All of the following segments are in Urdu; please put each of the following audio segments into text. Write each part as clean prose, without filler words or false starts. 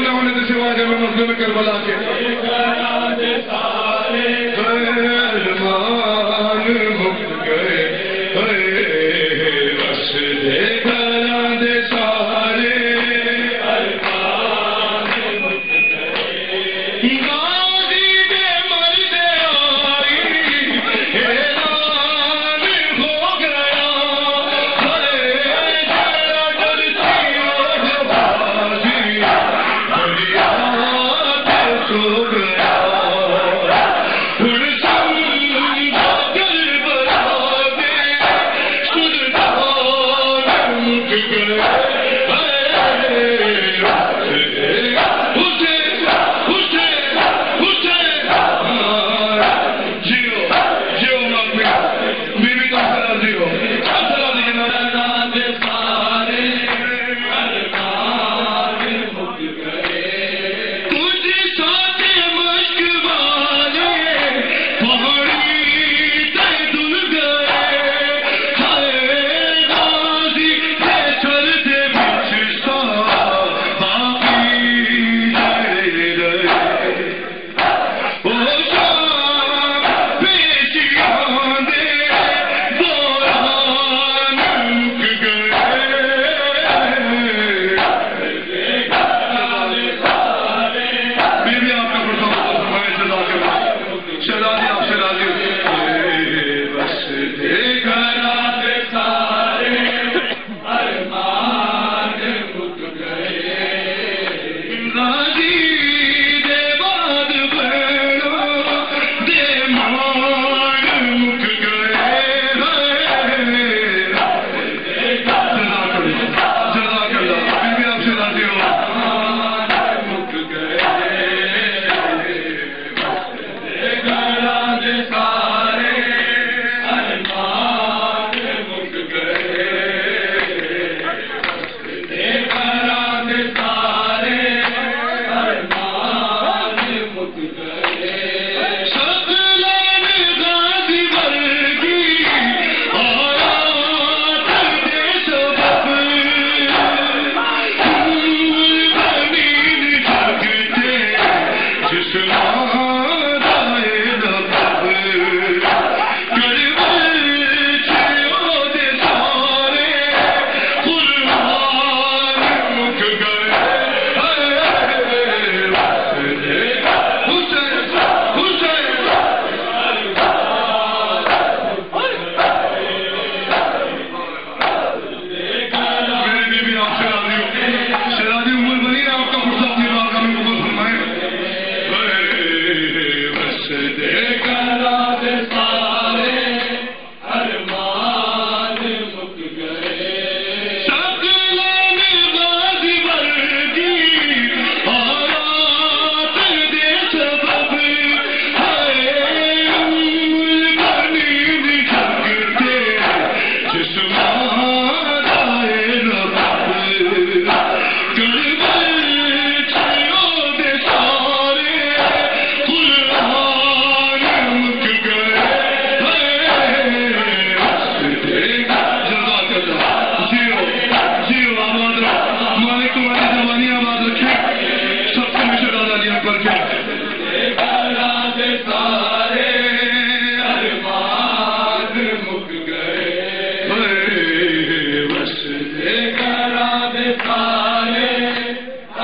نہ ہونے سے سوا جب مظلوم کربلا کے ارمان مک گئے بس دے گھراں دے سارے ارمان مک گئے غازی دے مردے آئی اعلان ہو گیا جڑا ڈرتی غازی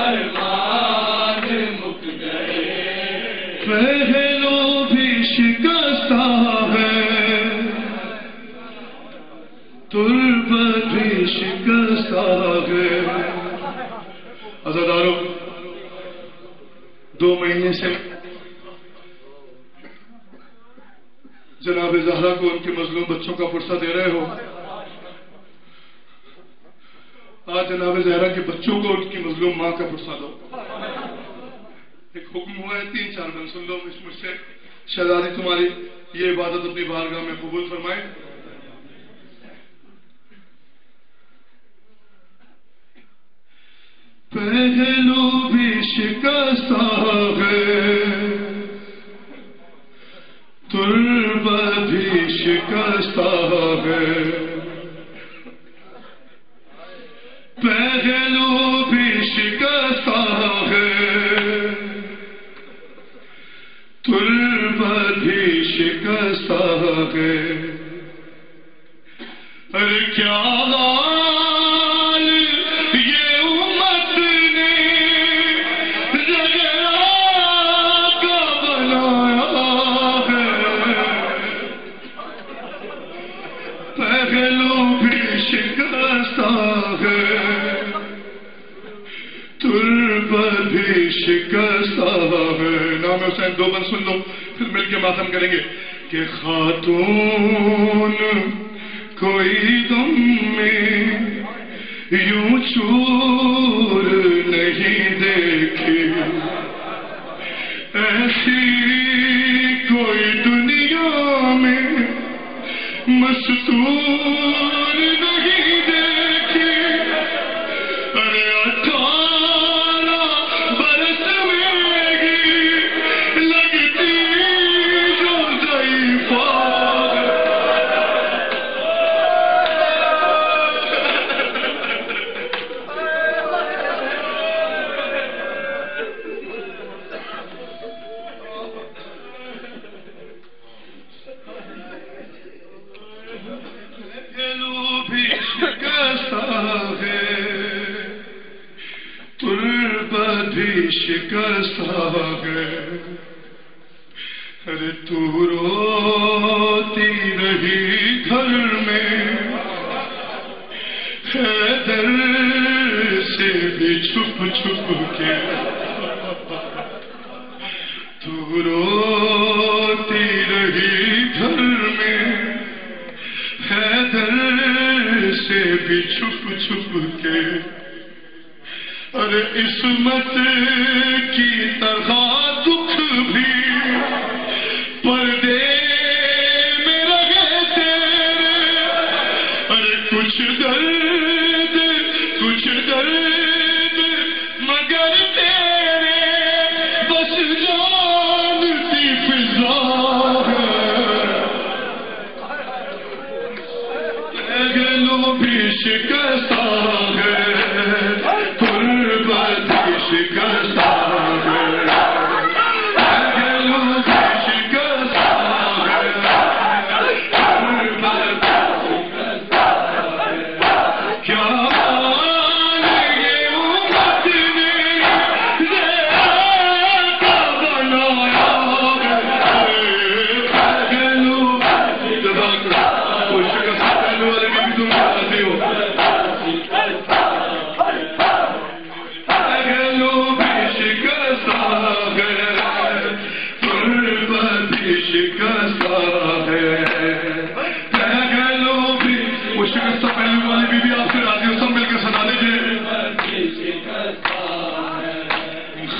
فریاد سو گیا عزاداروں 2 مہینے سے جناب زہرا کو ان کے مظلوم بچوں کا پرسہ دے رہے ہو. آج جناب زہرا کے بچوں کو ان کی مظلوم ماں کا پرسہ دو. ایک حکم ہوا ہے 3-4 دن سن لو مجھ سے. شہزادی تمہاری یہ عبادت اپنی بارگاہ میں قبول فرمائے. پہلو بھی شکستہ ہے تربت بھی شکستہ ہے. پہلو بھی شکستہ ہے ہے ارے کیا حال یہ امت نے زہرا کا بنایا ہے پہلو بھی شکستہ ہے تربت بھی شکستہ ہے. نام حسین دو بند سن لو پھر مل کے ماتم کریں گے کہ خاتون کوئی دم میں یوں چور نہیں دیکھی ایسی کوئی دنیا میں مستور نہیں دیکھی. ارے 18 برس میں گی لگتی جو ضعیفہ شکستہ ہے. ارے تو روتی رہی گھر میں حیدر سے بھی چھپ چھپ کے تو روتی رہی گھر میں حیدر سے بھی چھپ چھپ کے. ارے عصمت کی طرح دکھ بھی پردے میں رہے تیرے. ارے کچھ درد مگر تیرے بس جانتی فضا ہے. گلو بھی شکستہ ہے شکستہ ہے گلو بھی شکستہ ہے کیا حال یہ امت نے زہرا کا بنایا ہے گلو کوئی شکستہ پہلو والے بھی تم آتے ہو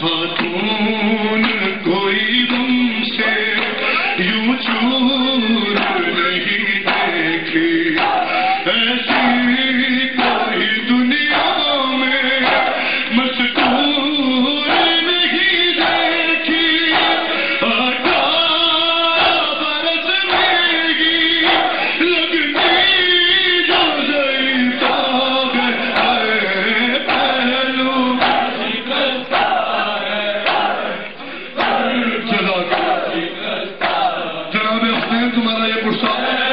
خاتون کوئی تم سے یوں چور نہیں دیکھی ایسی کوئی دنیا میں مستور نہیں دیکھی. 18 برس میں گی لگتی جو ضعیفہ ہے پہلو جناب حسین تمہارا یہ پرسہ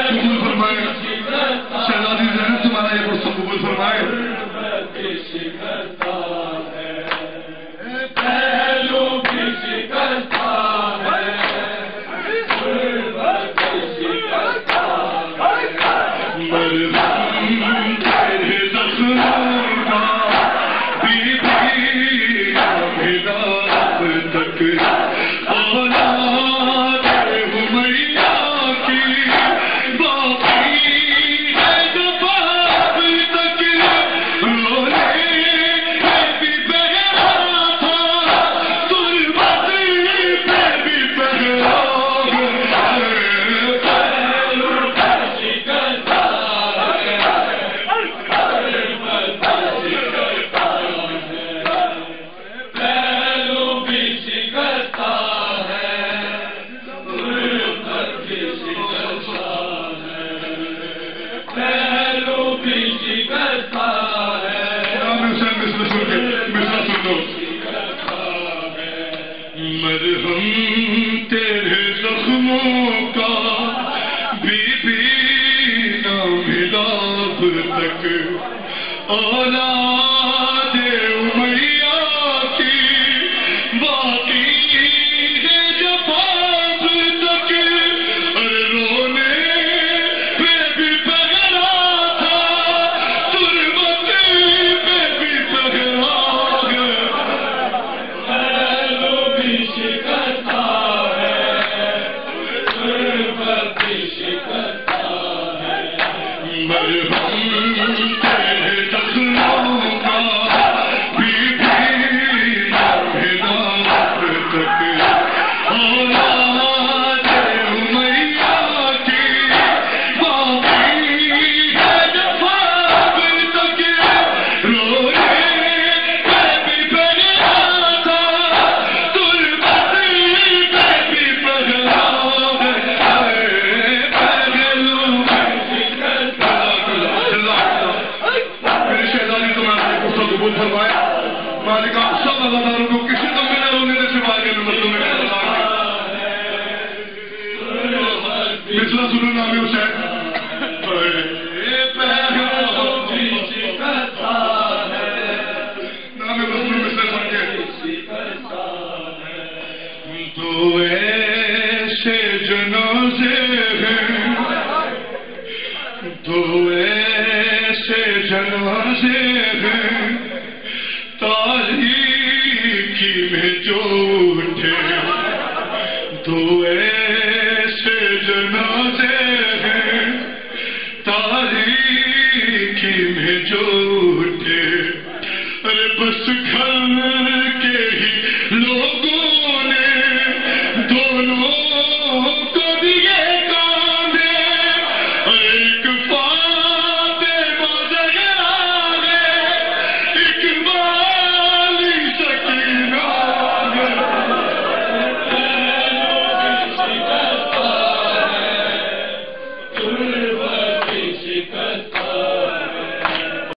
قبول فرمائے. شہزادی زینب تمہارا یہ پرسہ قبول فرمائے. پہلو بھی شکستہ ہے مرہم تیرے زخموں کا بی بی اب تک اولاد ہمیہ کی باقی ہے جب اب تک رونے بھی بہرا تھا تربت پہ بھی بہرا مرہم تیرے زخموں کا بھی اولاد امیہ کی باقی ہے جفا اب تک، ارے رونے پہ بھی پگلا تھا، تربت پہ بھی پگلا ہے، پہلو بھی شکستہ ہے، تربت بھی شکستہ ہے، مرہم تیرے زخموں کا بھی ہدایت تک، اولاد امیہ کی باقی ہے جفا اب تک، رونے پہ بھی پگلا تھا، تربت پہ بھی پگلا ہے، پہلو میری شہزادی تو میں آپ کو قبول فرمائے، مالک آپ سب عزاداروں کو کسی دم میں نہ رونے دے سوائے کے مردوں میں مثلا سنو نام حسین، نام رسول مثل سن کے تو ایسے جنازے ہیں، تو ایسے جنازے ہیں تاریکی میں جو اٹھے، تو ایسے جنازے ہیں تاریکی میں جو